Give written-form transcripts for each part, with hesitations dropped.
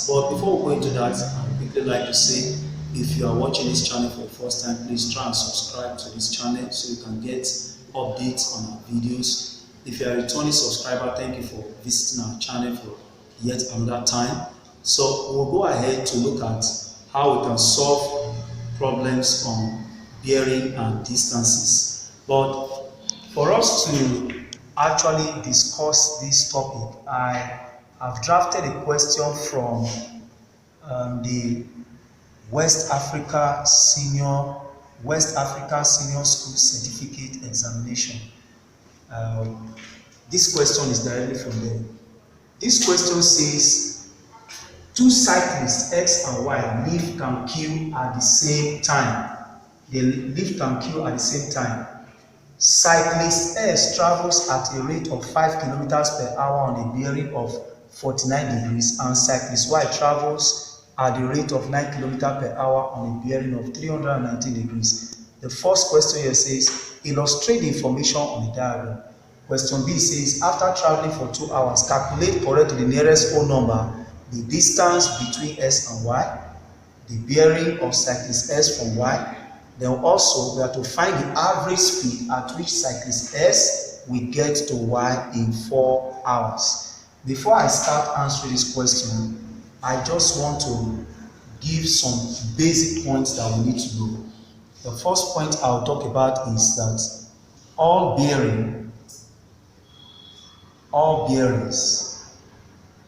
But before we go into that, I would quickly like to say, if you are watching this channel for the first time, please try and subscribe to this channel so you can get updates on our videos. If you are a returning subscriber, thank you for visiting our channel for yet another time. So we'll go ahead to look at how we can solve problems on bearing and distances. But for us to actually discuss this topic, I have drafted a question from the West Africa Senior School Certificate Examination. This question is directly from them. This question says, two cyclists X and Y leave Cancun at the same time. They leave Cancun at the same time. Cyclist S travels at a rate of 5 kilometers per hour on a bearing of 49 degrees, and cyclist Y travels at the rate of 9 kilometers per hour on a bearing of 319 degrees. The first question here says, illustrate the information on the diagram. Question B says, after traveling for 2 hours, calculate correct to the nearest whole number the distance between S and Y, the bearing of cyclist S from Y. Then also, we have to find the average speed at which cyclist S will get to Y in 4 hours. Before I start answering this question, I just want to give some basic points that we need to know. The first point I'll talk about is that all bearings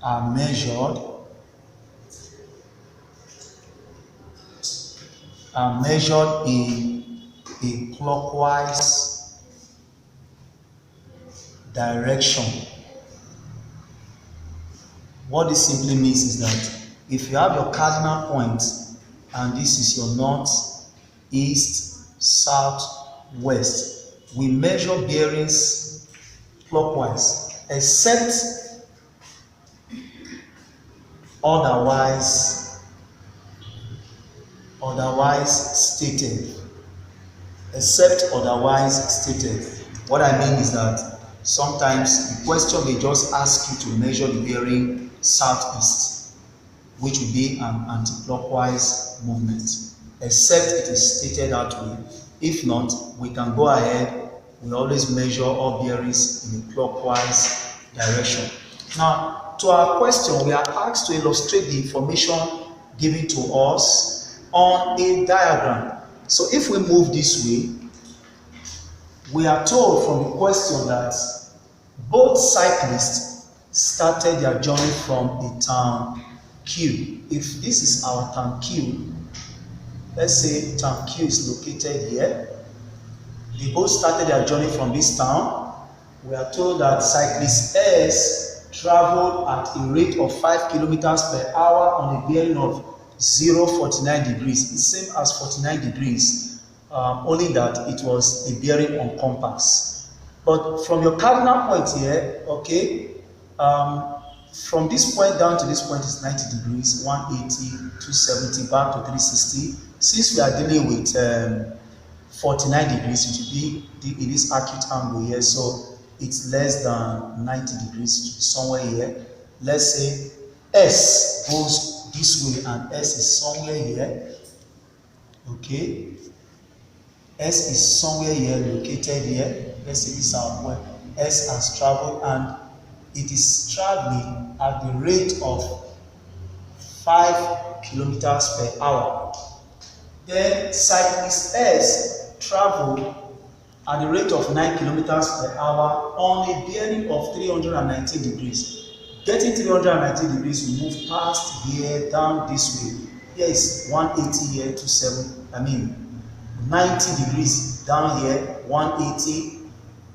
are measured in a clockwise direction. What this simply means is that if you have your cardinal point and this is your north, east, south, west, we measure bearings clockwise, except otherwise stated. Except otherwise stated. What I mean is that sometimes the question may just ask you to measure the bearing southeast, which will be an anti-clockwise movement, except it is stated that way. If not, we can go ahead. We always measure all bearings in a clockwise direction. Now, to our question, we are asked to illustrate the information given to us on a diagram. So if we move this way, we are told from the question that both cyclists started their journey from a town Q. If this is our town Q, let's say town Q is located here. They both started their journey from this town. We are told that cyclist S traveled at a rate of 5 kilometers per hour on a bearing of 0.49 degrees. It's same as 49 degrees, only that it was a bearing on compass. But from your cardinal point here, okay, from this point down to this point is 90 degrees, 180, 270, back to 360. Since we are dealing with 49 degrees, it will be in this acute angle here, so it's less than 90 degrees, somewhere here. Let's say S goes this way and S is somewhere here. Okay, S is somewhere here, located here. Let's say this is our point. S has traveled and it is traveling at the rate of 5 kilometers per hour. Then cyclist S traveled at the rate of 9 kilometers per hour on a bearing of 319 degrees. Getting 390 degrees, we move past here, down this way. Here is 180 here, 90 degrees down here, 180,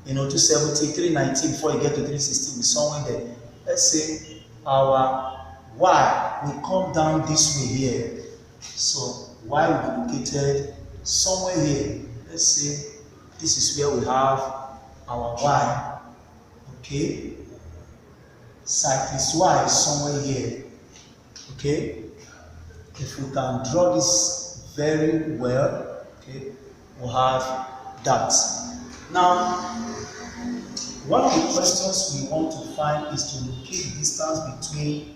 270, 390 before you get to 360, we somewhere there. Let's say our Y will come down this way here. So Y will be located somewhere here. Let's say this is where we have our Y. Okay. Cyclist Y is somewhere here. Okay, if we can draw this very well, okay, we'll have that. Now, one of the questions we want to find is to locate the distance between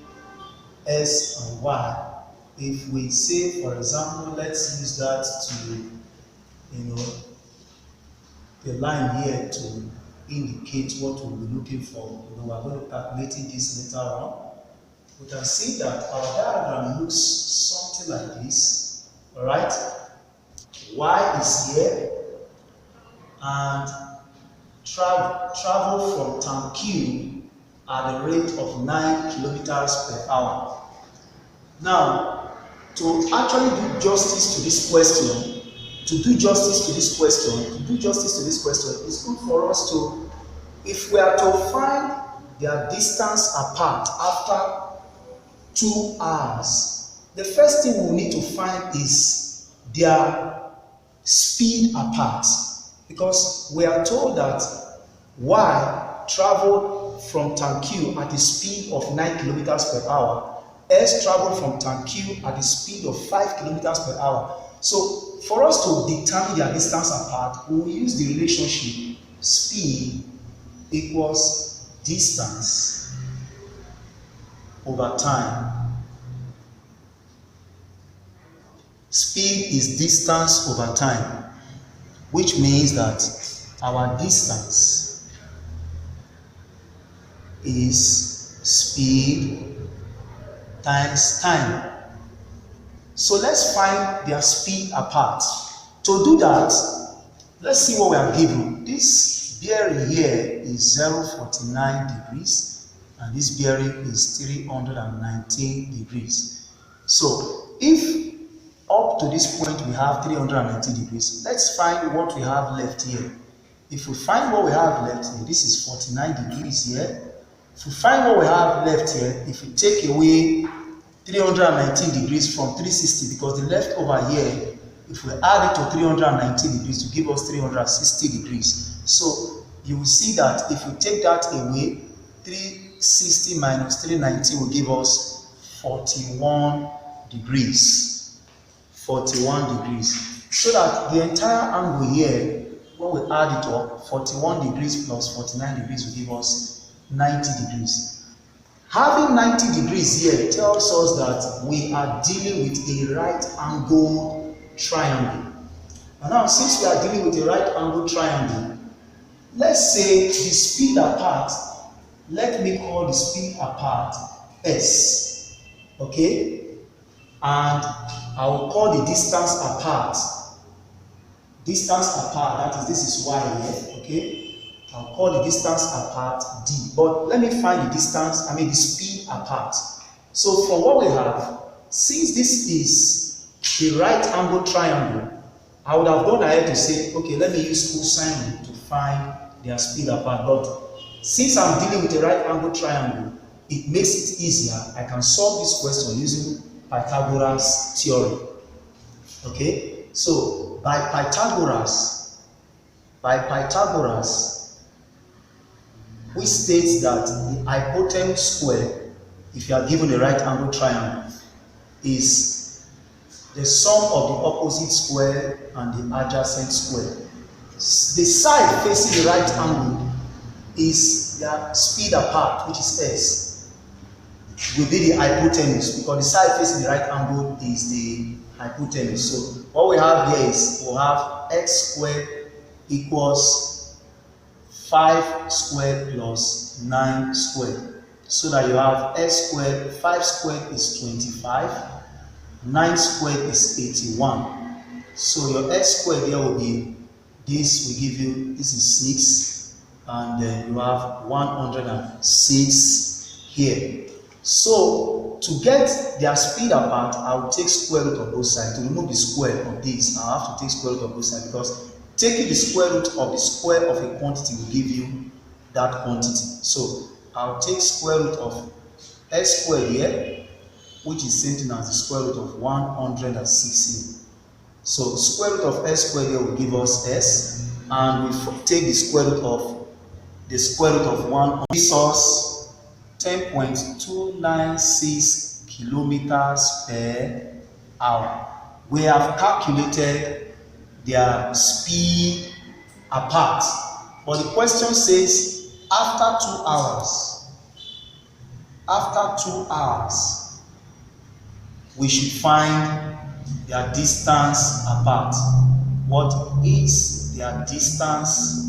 S and Y. If we say, for example, let's use that to, the line here to indicate what we'll be looking for. We're going to calculating this later on. We can see that our diagram looks something like this. All right, Y is here, and travel from town Q at the rate of 9 kilometers per hour. Now, to actually do justice to this question, it's good for us to, if we are to find their distance apart after 2 hours, the first thing we need to find is their speed apart, because we are told that Y traveled from town Q at a speed of 9 kilometers per hour. S traveled from town Q at a speed of 5 kilometers per hour. So for us to determine their distance apart, we will use the relationship speed equals distance over time. Speed is distance over time, which means that our distance is speed times time. So let's find their speed apart. To do that, let's see what we are given. This bearing here is 0.49 degrees, and this bearing is 319 degrees. So if up to this point we have 390 degrees, let's find what we have left here. If we find what we have left here, this is 49 degrees here. If we find what we have left here, if we take away 319 degrees from 360, because the leftover here, if we add it to 319 degrees to give us 360 degrees. So you will see that if you take that away, 360 minus 390 will give us 41 degrees. 41 degrees. So that the entire angle here, when we add it up, 41 degrees plus 49 degrees will give us 90 degrees. Having 90 degrees here tells us that we are dealing with a right angled triangle. And now, since we are dealing with a right angled triangle, let's say the speed apart, let me call the speed apart S, okay? And I will call the distance apart, that is, this is Y here, okay? I'll call the distance apart D. But let me find the speed apart. So from what we have, since this is the right angle triangle, I would have gone ahead to say, okay, let me use cosine rule to find their speed apart. But since I'm dealing with a right angle triangle, it makes it easier. I can solve this question using Pythagoras theorem. Okay, so by Pythagoras, which states that the hypotenuse square, if you are given a right angle triangle, is the sum of the opposite square and the adjacent square. The side facing the right angle is their speed apart, which is S, will be the hypotenuse, because the side facing the right angle is the hypotenuse. So what we have here is we'll have x squared equals 5 squared plus 9 squared, so that you have s squared, 5 squared is 25, 9 squared is 81. So your s squared here will be, this will give you, this is 6, and then you have 106 here. So to get their speed apart, I will take square root of both sides. To remove the square of this, I have to take square root of both sides, because taking the square root of the square of a quantity will give you that quantity. So I'll take square root of s squared here, which is same thing as the square root of 116. So square root of s squared here will give us s, and we take the square root of 1, gives us 10.296 kilometers per hour. We have calculated their speed apart, but the question says after 2 hours, we should find their distance apart. What is their distance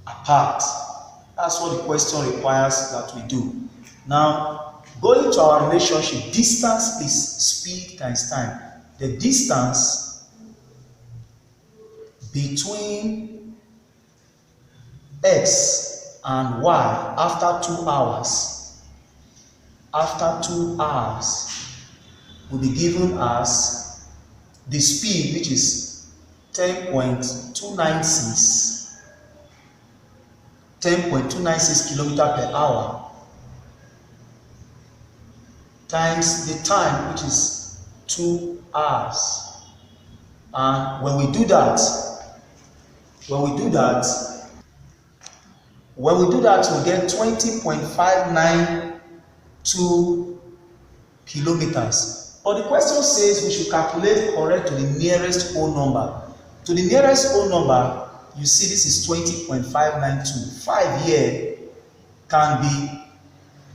apart? That's what the question requires that we do. Now, going to our relationship, distance is speed times time. The distance between x and y after 2 hours, will be given as the speed, which is 10.296 kilometers per hour, times the time, which is 2 hours. And when we do that, we get 20.592 kilometers. But the question says we should calculate correct to the nearest whole number. To the nearest whole number, you see this is 20.592. 5 here can be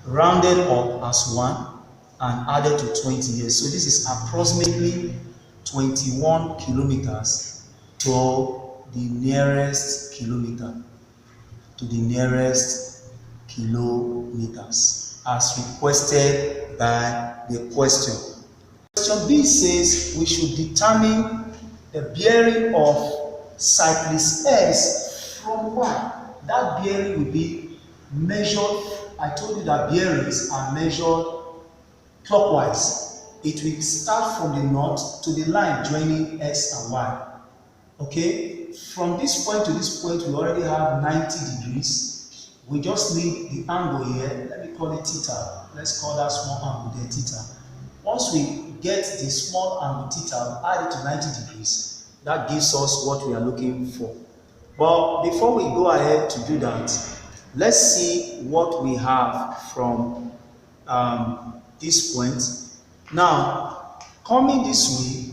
rounded up as 1 and added to 20 years. So this is approximately 21 kilometers to the nearest kilometer. As requested by the question. Question B says we should determine the bearing of cyclist S from Y. That bearing will be measured. I told you that bearings are measured clockwise. It will start from the north to the line joining X and Y. Okay? From this point to this point, we already have 90 degrees. We just need the angle here. Let me call it theta. Let's call that small angle there theta. Once we get the small angle theta, add it to 90 degrees. That gives us what we are looking for. But before we go ahead to do that, let's see what we have from this point. Now, coming this way,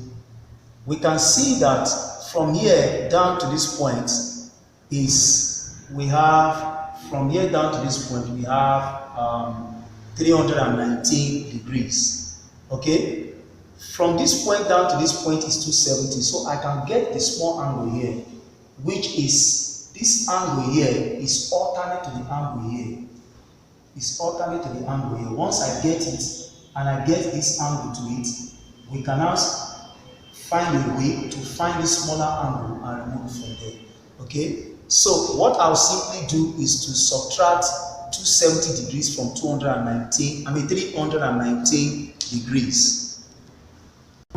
we can see that from here down to this point we have 319 degrees. Okay? From this point down to this point is 270. So I can get the small angle here, which is this angle here is alternate to the angle here. Once I get it and I get this angle to it, we can now find a way to find this smaller angle and remove from there. Okay? So what I'll simply do is to subtract 270 degrees from 319 degrees.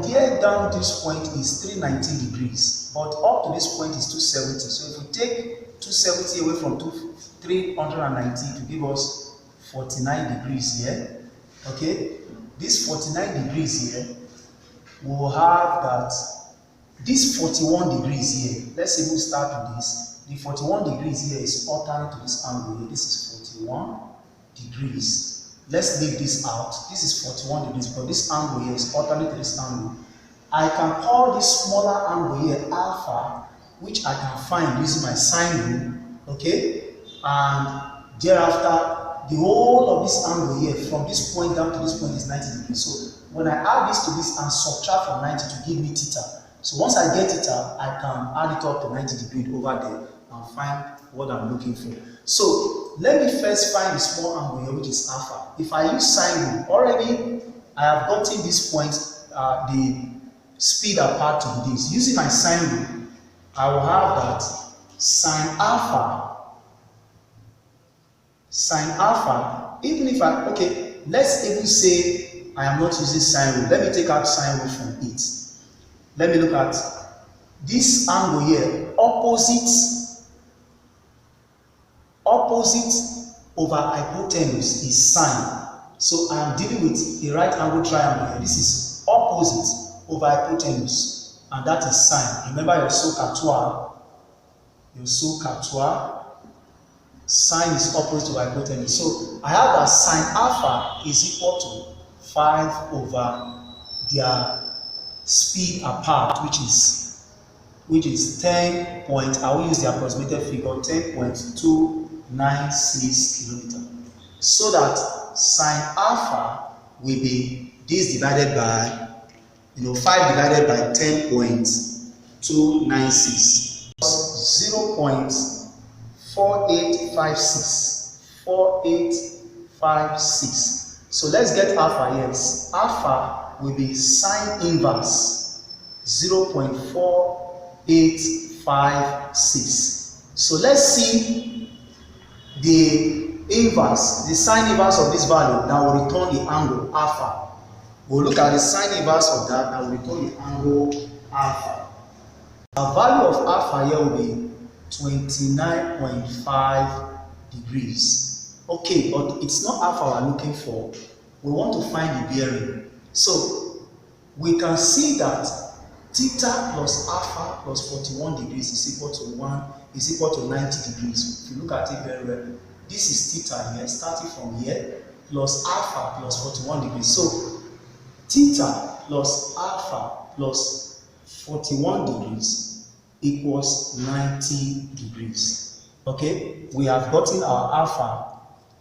Here down this point is 319 degrees, but up to this point is 270. So if we take 270 away from 319 to give us 49 degrees here, okay? This 49 degrees here, we'll have that this 41 degrees here. Let's even start with this. The 41 degrees here is alternate to this angle here. This is 41 degrees. Let's leave this out. This is 41 degrees, but this angle here is alternate to this angle. I can call this smaller angle here alpha, which I can find using my sine rule, okay? And thereafter, the whole of this angle here, from this point down to this point, is 90 degrees. So when I add this to this and subtract from 90 to give me theta. So once I get theta, I can add it up to 90 degrees over there and find what I'm looking for. So let me first find the small angle here, which is alpha. If I use sine rule, already I have gotten this point, the speed apart to this. Using my sine rule, I will have that sine alpha, even if let's even say I am not using sine rule. Let me take out sine rule from it. Let me look at this angle here, opposite over hypotenuse is sine. So I am dealing with a right angle triangle here. This is opposite over hypotenuse, and that is sine. Remember your SOHCAHTOA. Sine is opposite to hypotenuse. So I have that sine alpha is equal to 5 over their speed apart, which is 10 point, I will use the approximated figure, 10.296 kilometers. So that sine alpha will be this divided by 5 divided by 10.296 0.4856. So let's get alpha. Yes, alpha will be sine inverse 0.4856. So let's see the inverse, the sine inverse of this value that will return the angle alpha. We'll look at the sine inverse of that will return the angle alpha. The value of alpha here will be 29.5 degrees. Okay, but it's not alpha we're looking for. We want to find the bearing. So we can see that theta plus alpha plus 41 degrees is equal to 90 degrees. If you look at it very well, this is theta here, starting from here, plus alpha plus 41 degrees. So theta plus alpha plus 41 degrees equals 90 degrees. Okay, we have gotten our alpha,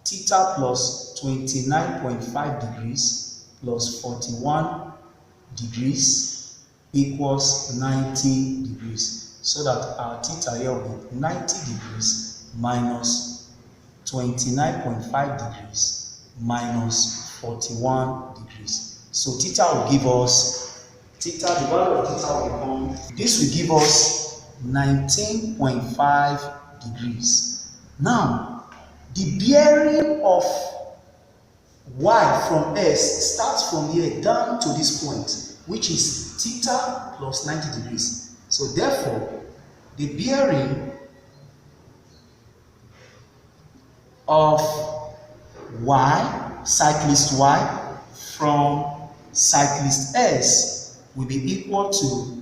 theta plus 29.5 degrees plus 41 degrees equals 90 degrees. So that our theta here will be 90 degrees minus 29.5 degrees minus 41 degrees. So theta will give us, the value of theta will become, this will give us 19.5 degrees. Now, the bearing of y from S starts from here down to this point, which is theta plus 90 degrees. So therefore, the bearing of y, cyclist y, from cyclist S will be equal to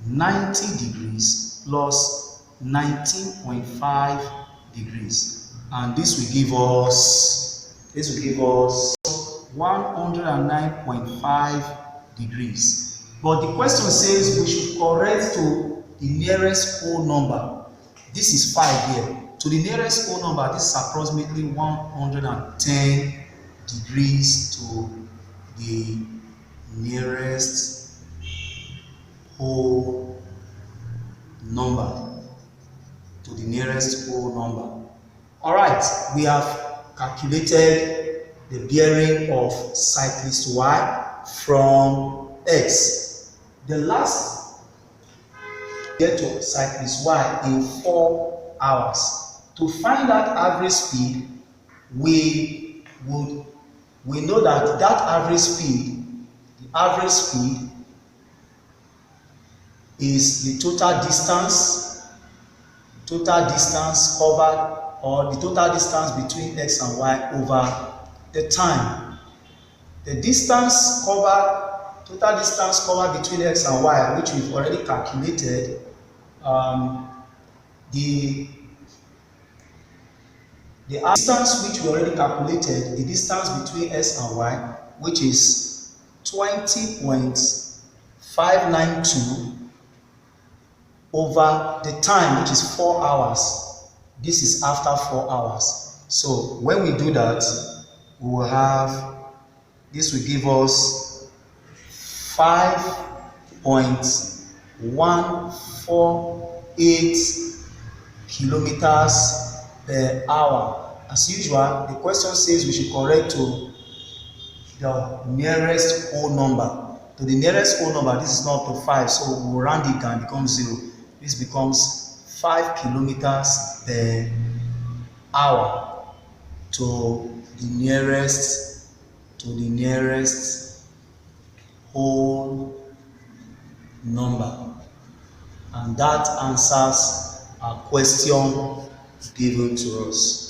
90 degrees plus 19.5 degrees, and this will give us 109.5 degrees. But the question says we should correct to the nearest whole number. This is 5 here. To the nearest whole number, this is approximately 110 degrees to the nearest whole number. All right, we have calculated the bearing of cyclist y from X. The last get to cyclist y in 4 hours. To find that average speed, we know that average speed, the average speed is the total distance covered, or the total distance between X and Y over the time. The total distance covered between X and Y, which we've already calculated, the distance which we already calculated, the distance between S and Y, which is 20.592 over the time, which is 4 hours. This is after 4 hours. So when we do that, we will have, this will give us 5.148 kilometers per hour. As usual, the question says we should correct to the nearest whole number. To the nearest whole number, this is not to 5, so we'll round it down, becomes 0. This becomes 5 kilometers per hour to the nearest whole number. And that answers our question given to us.